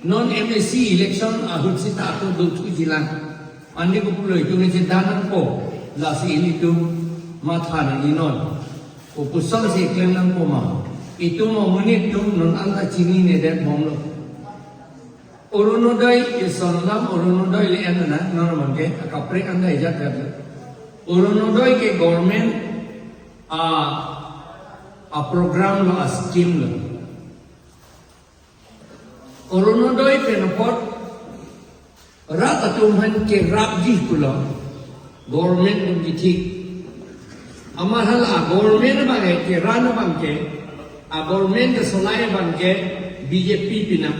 non-MSC election ahut sita ako dotu jilan. Andi ko puloy kung isindanan ko la si ilitu mathan inon. Kupusang si iklan ng puma. Itu mo menit tum non anta chini ne det momlo. Urunodoy isonlam urunodoy le anana non mangke kapre anda ijat kat. Urunodoy ke government a program lo a scheme lo. Urunodoy penopot rat atumhan ke rabji kulo government ng githi. Amahal a government bangke ke rana bangke a government solai bangke BJP pinam.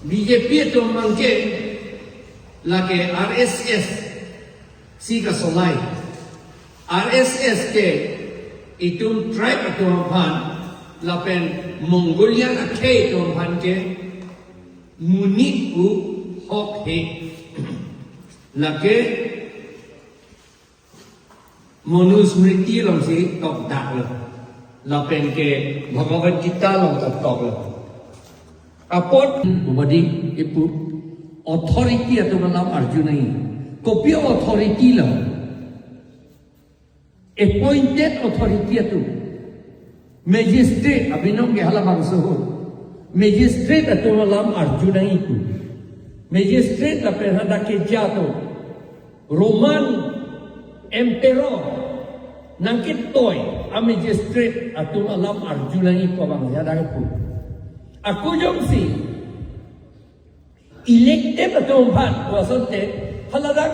BJP itu mangke lagi RSS si ka solai RSS ke itu tribe itu ampan lapen Mongolian ake itu ampan ke munit u hok he lagi Manusmriti long si tok dak lo lapen ke Bhagavad Gita long tok lo Apot bubadi ipu authority atau malam Arjuna ini. Kopi authority lah. Appointed authority itu. Magistrate abinong ke halamang sohor. Magistrate atau malam Arjuna itu. Magistrate lah perhanda ke jatuh. Roman Emperor nangkit toy a magistrate atau malam Arjuna itu abang jada itu. Aku jom si elected atau empat wasante haladak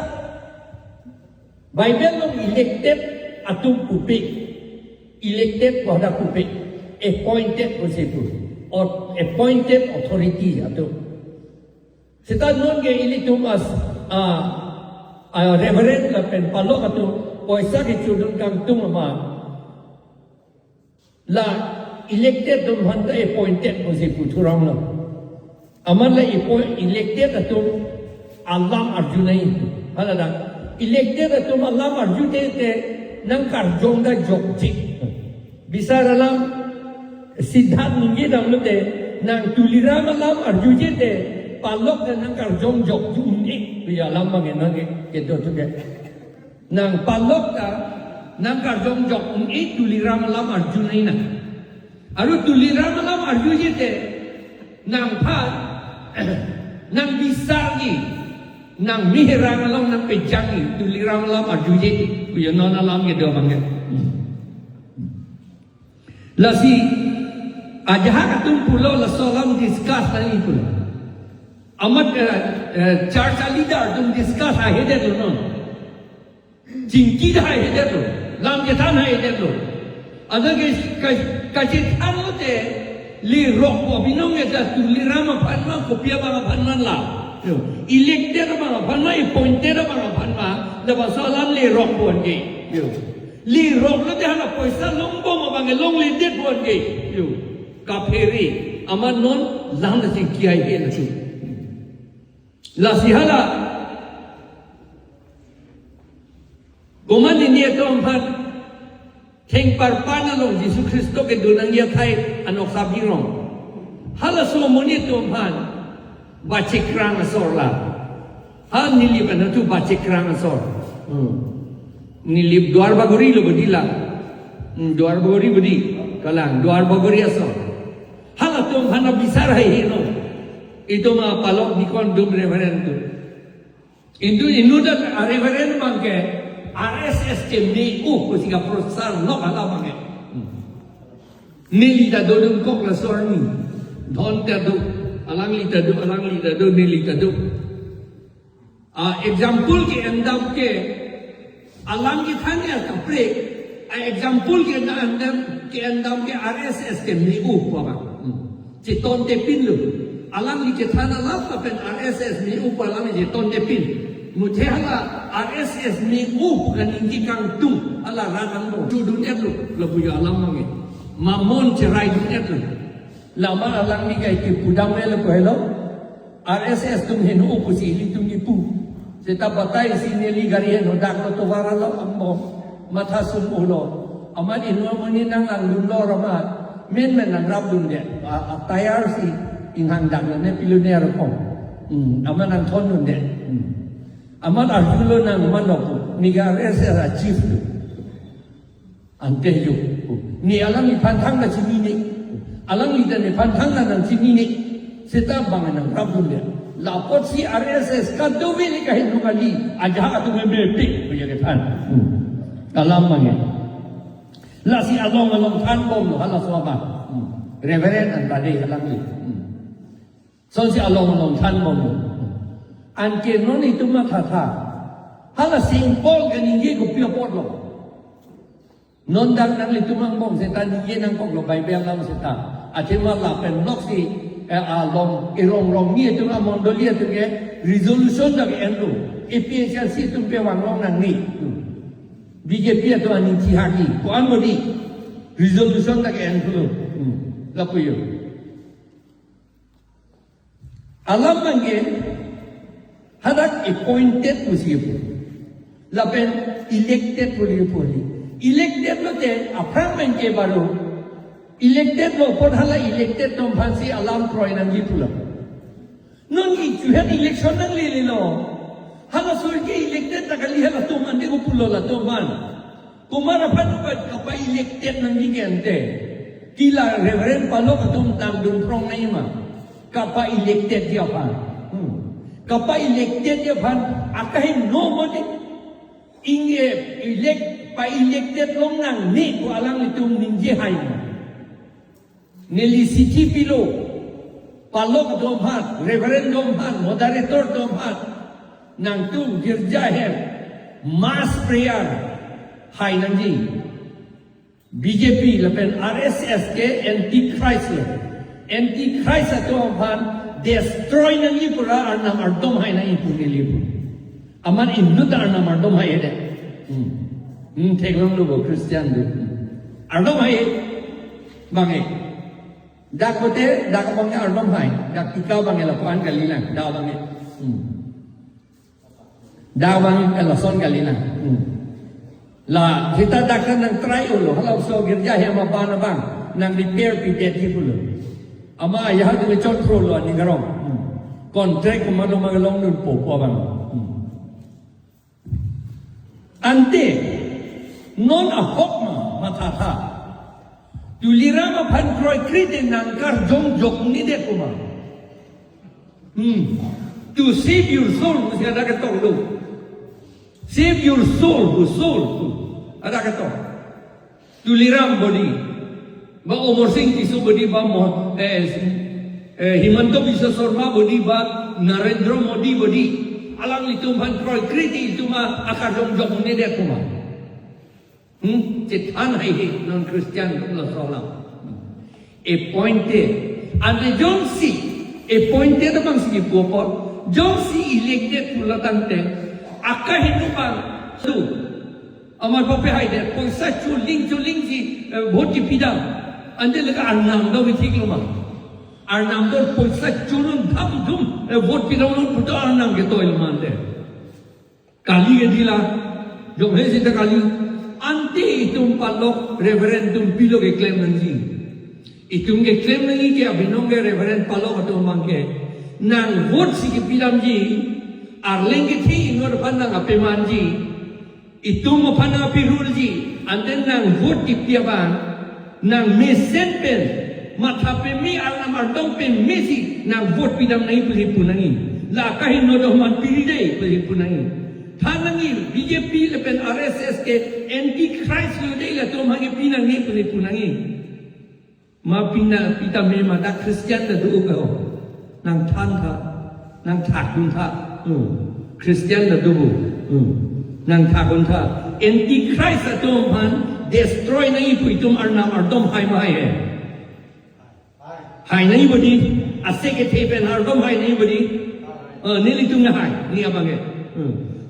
Bible long elected atau kupik elected pada kupik appointed posibu or appointed authority atau kita non ke ini tumas reverend lapen palok atau poisa ke chudun kang tumama la elected dum hanta appointed posibu turang lo aman la elected atum alam Arjuna itu halada elected atum alam Arjuna te nang karjong da jokjik bisa dalam siddhat nungi dam lo te nang tuliram alam Arjuna te palok dan nang karjong jokjuni bi alam mangen nang ke do tu ke nang palok da nang karjong jokjuni tuliram alam Arjuna ina aru tuliran malam Arjuna te nang pa nang bisagi nang mihran malam nang pejangi tuliran malam Arjuna te kuya non alam ke do bangke lasi ajaha katum pulo la solam discuss tali pulo amat charcha leader tum discuss ha hede lo non jingki da hede lo lam ke than hede lo ada kasi tano te li rock po binong eta tu li rama panma kopia banga panman la elected banga panma appointed banga panma da basalan li rock po nge li rock lo te hana poisa longbo ma banga long li det po nge kaperi aman non lam da si kiai he la su la sihala goman ni to ampat Teng parpana long Yesus Kristo ke dunang ya thai anok sabirong. Hala so moni tu man bacikrang asorla. Ha nilib ana tu bacikrang asor. Nilib duar bagori lo bedila. Duar bagori bedi kalang duar bagori asor. Hala tu man bisar hai hino. Itu ma palok dikon dum reverend tu. Indu da reverend mangke RSS ke ni kusika prosar no ala bange nili da do kok la sorni don ta do alang li ta do nili ta do example ke andam ke alang ki thanya kapre example ke andam ke RSS ke ni pa ci ton te pin lu alang li ke thana la ta pen RSS ni pa alang ji ton te pin muthe hala RSS ni bukan inti kang tung ala radang do judun etlu labu ya alam mangi mamon cerai dun etlu lama alang ni kai ke pudam le ko hello RSS tum henu upusi li tum ni pu seta batai sini li gari henu dak lo to waralo ambo matha sun ulo aman inu mani nang alun lo rama men nang rab dun de tayar si inghang dak na ne pilunero ko aman ang tono ne aman arjulo nang manok ni ga resera chief ante yo ni alang ni pantang na sini ni alang ni dan ni pantang na nang sini ni seta bangan nang rabun ne lapot si RSS kadovi ni kahit nukali aja atu memepik punya kepan alam mangi la si along tan bom lo hala swaba reverend an badai alang ni so si along tan bom an ke no ni tuma tha hala sing pol kan ingi ko pio pot lo non dang nang li tumang bom setan ni nang kok lo bai bel lam seta atima la pen nok si along irong ni tu amon dolia tu ke resolution dak endo efficiency tu pe wang long nang ni BJP tu aning chi hagi ko an modi resolution dak endo la puyo alam mangi hadak appointed usipu la pen elected poli elected lo te appointment ke baru elected lo pot hala elected tom phansi alam troy nang lipula non ki chuhan election nang lili lo hala sur ke elected takali hala tom ande ko pulo la tom man kumara phanu ka elected nang ligente kila reverend palo ka tom tang dun prong nai ma ka elected dia pa ka elected dia pan akahin no modi inge elected long nang ni ko alang itum ninje hai Nelicity pilo, palok domhat, referendum hat, moderator domhat, nang tu girja hem, mass prayer, hai nanji, BJP lepen RSS ke anti-Christ atau domhat, destroy nangi pura arnam ardom hai nangi puni lipu, aman Hindu ta arnam ardom hai ede, teglong lubo Christian lu, ardom hai bangai. Dak bote, dak bangnya ardom hai, dak ikaw bangnya lakuan kalilang, daw bangnya, daw bangnya kalason kalilang. La kita dakkan nang try ulo, halau so girja yang mabana bang, nang repair pijet hipulo. Ama ayah tu ngecot pro lo ni garong, kontrak kemana magalong nun popo bang. Ante non ahok matata. Tulirama pankroy krite nangkar jong jok ni de kuma. To save your soul, mesti ada kata lu. Save your soul, ada kata. Tuliram body. Ba umur sing tisu body ba mo Himanto Biswa Sarma body ba Narendra Modi body. Alang itu pankroy krite itu ma akar jong jok ni de kuma. Citan hai non Christian Allah salam appointed and John C appointed bang sige popor John C elected pula tante aka hindu bang tu amar pape hai de poisa chuling si vote pidam ande lega arnam do thik lo ma arnam do poisa churun dham dhum vote pidam lo puto arnam ke toil mande kali ke dila jo he sita kali Anti itum palok referendum pilo ke claim nanti. Itum ke claim nanti ke abinong ke referendum palok atau mangke. Nang vote si ke pilam ji, arleng ke thi inor pandang ape manji. Itum mo pandang ape rule ji. Ante nang vote di piaban, nang mesen pen, mata pe mi alam ardong pen mesi nang vote pidam nanti peli punangi. La kahin nodoh man pili dei peli punangi. Thanangi BJP lepen RSS ke anti-Christ lo dei la tom hangi pinangi puni punangi ma pina pita me ma dak Christian da du ko nang than tha nang thak kun tha Christian da du nang thak kun tha anti-Christ da tom han destroy nai pu itum arnam ardom hai ma hai nai bodi aseke thepen ardom hai nai bodi nili tum na hai ni abange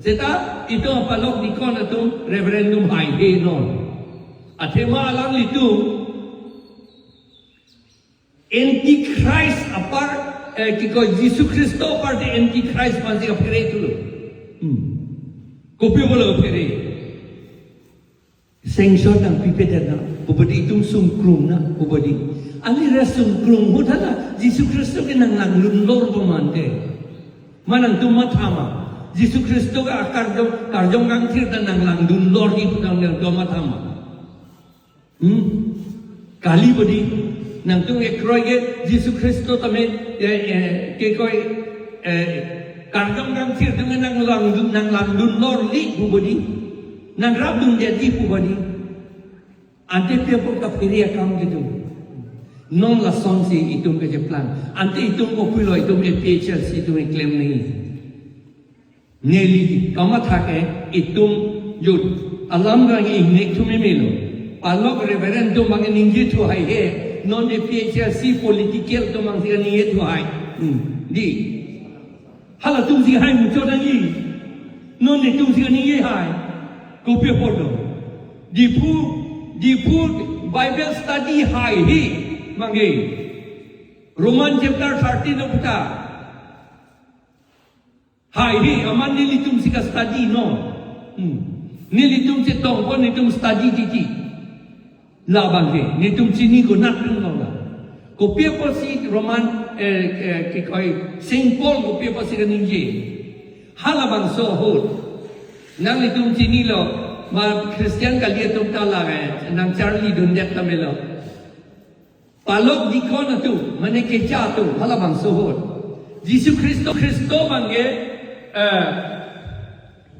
Seta itu apalok di kon atum referendum hai he non. Atema alang itu anti-Christ apar kiko Yesus Kristo apar de anti-Christ masih apere itu lo. Kopi bola apere. Sengsor nang pipet na, bubadi itum sungkrum na bubadi. Ali resum krung hutala Yesus Kristus ke nang lundor pemante. Manang tumatama. Yesus Kristus ke karjong kangkir dan nang lundor di putang nang tumatama. Kali bodi nang tung ekroy ke Yesus Kristus tame ke koi karjong kangkir dengan nang lundor li bodi nang rabdung jadi bodi. Ante pia pun kapiri akam gitu. Non la sonsi itum ke plan. Ante itum populo itum PHS itum claim nahi. Neli kamat hake itum yud. Alam gang ihnek tume melo. Palok referendum mang ningi tu hai he. Non PHS political tu mang siga ningi tu hai. Di. Hala tum siga hai mucho nangi. Non ne tum siga ningi hai. Kopia podo. Di pu Bible study hai hi. Mangi Roman chapter 13 no puta hai hi aman nilitum sika study no nilitum se tong ko nitum study titi la bange nitum chini ko nat tung la ko pia ko si Roman ke koi Saint Paul ko pia ko si ninje halabang so hot nang nitum chini lo ma Christian kalia tum ta la nang Charlie dundet tamelo Palok di kona tu, mana keca tu, halabang sohor. Yesus Kristo bangge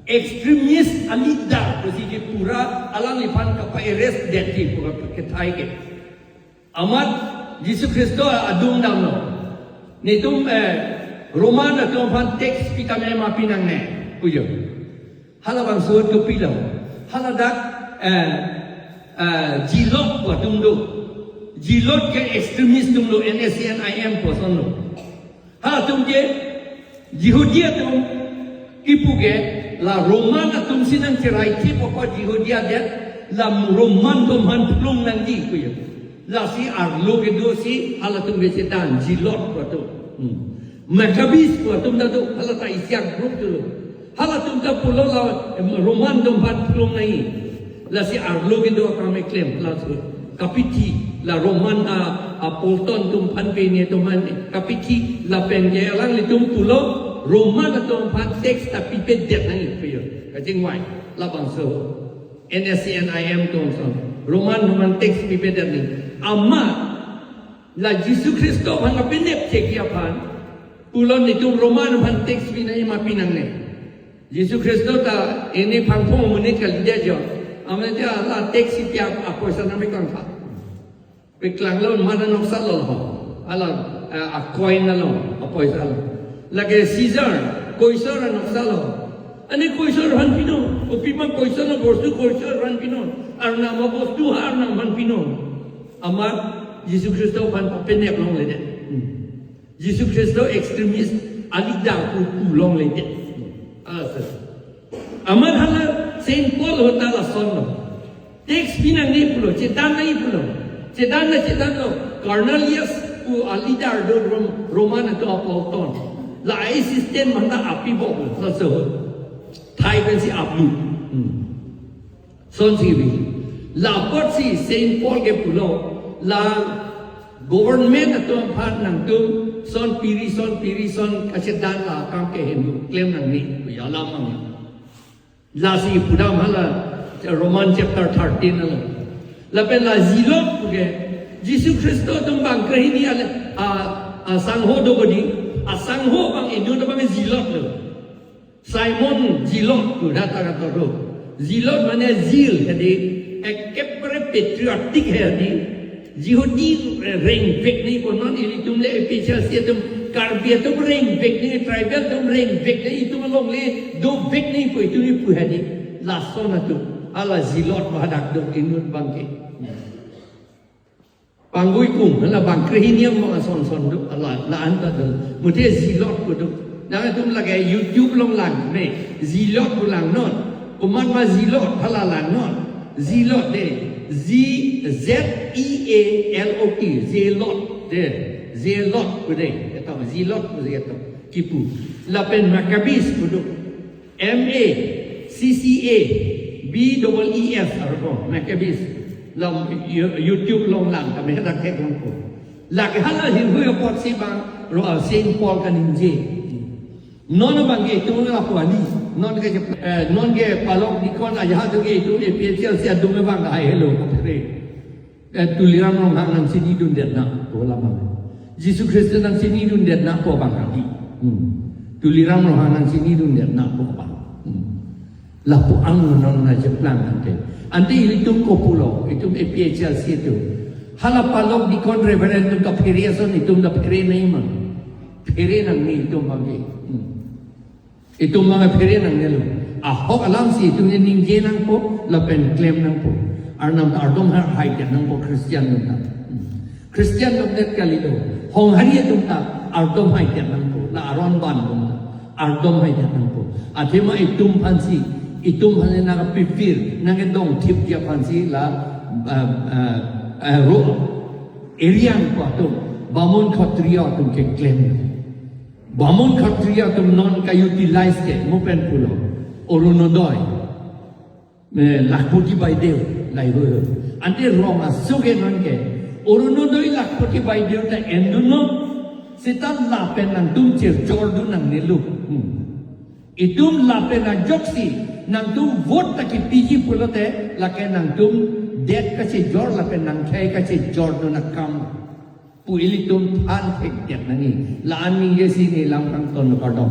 ekstremis alida, posisi pura alang lipan kapa arrest deti pura ketai ke. Amat Yesus Kristo adung damno. Nitum Roman atau pan teks kita memang pinang ne, pujo. Halabang sohor tu pilau, haladak jilok buat tunggu. Jilot ke ekstremis tum lo NSCNIM po son lo. Ha tum ke Jihudia tum kipu ke la Roman tum sinang cerai ke po Jihudia det la Roman tum han plung nang di ku ya. La si arlo ke do si hala tum ke setan Jilot po tu. Maccabees po tum da tu hala ta isyak group tu. Hala tum da pulo la Roman tum han plung nai. La si arlo ke do kami claim la tu. Kapiti la Roman Polton tum pan pe ni tum kapiti la penge alang li tum pulo Roman tum pan teks tapi pe det nang pe yo kajing wai la bang so NSCNIM tum son Roman teks pe det ni amma la Yesus Kristo pan ka penep cek ya pan pulo ni tum Roman pan teks pi nai ma pinang ne Yesus Kristo ta ini pangpong menit kali dia jo Amat dia lah teksi tiap apa sana mereka kan. Peklang lawan mana nak salon ho. Alam coin lawan apa salon. Lagi Caesar, Caesar nak salon. Ani Caesar han pino. Opima Caesar na bostu Caesar han pino. Arna ma bostu arna han pino. Amat Yesus Kristo han penek long lede. Yesus Kristo ekstremis alida ku long lede. Asal. Amat hala Saint Paul hota la sonno. Teks pinang ni pulo, cetan ni pulo. Cetan lo. Cornelius ku alidar do Roman to Apolton. La ai system manda api bo la so. Thai ben si aplu. Son si bi. La pot si Saint Paul ke pulo. La government to phat nang tu son piri son kasedan la kam ke hindu claim nang ni ya la mang. Lasi pudam hala Roman chapter 13 hala. Lapen la zilot puge Yesus Kristo tumbang kahini sangho do bodi sangho bang indo do bang zilot lo. Simon zilot tu data kata do. Zilot mana zil jadi ekepre patriotic jadi Yehudi ring pek ni konon ini tumle epichal sia tum Karbia tu ring vek ni tribal tu ring vek ni itu melong le do vek ni ko itu ni pu hadi la sona tu ala zilot badak do inut bangke pangui kum la bang krihiniam ma son do ala la anta do mute zilot ko do na tu lagi YouTube long lang ne zilot ko lang non umat ma zilot hala lang non zilot de ZEALOT zilot de zilot ko de zilot begitu kipu lapen Maccabees kudu MACCA BEEF arko Maccabees lam YouTube long lang kami ada kek ko lagi hala hirhuyo pot si bang ro Saint Paul kaninje non bangi itu na puani non ke palok dikon aja tu ke itu EPCL si adu me bang ai hello kapre tuliram rong hang nang sini dun det na ko lama Jesus Kristus nang sini dun det na ko bang kali tuliram rong hang nang sini dun det na ko bang lapu ang non na jeplang ante ilitum ko pulo itum EPCL si itu hala palok dikon reverendum ka periason itum da pere nei man pere nang ni itum bangi itum mga pere nang nelo ahok alam si itum ning je nang po lapen claim nang po arnam ardom har height nang po Christian nang ta Christian nang net kalido hong hari itum ta ardom height nang po la aron ban nang ardom height nang po athema itum pansi itum hane na pipir nang edong tip dia pansi la area ko atum bamun khatriya atum ke claim bamun khatriya atum non ka utilize ke mupen pulo orunodoi me lakpoti bai deu lai ho ante roma suge non ke orunodoi lakpoti bai deu ta enduno sitan lapen nang tum cher jordu nang nilu itum lapen nang joksi nang tum vote ta ki piji pulote lake nang tum det kasi jor lapen nang khay kasi jor do nakam puili tum than thek det nani laan ni yesi ni lang tang ton ka dom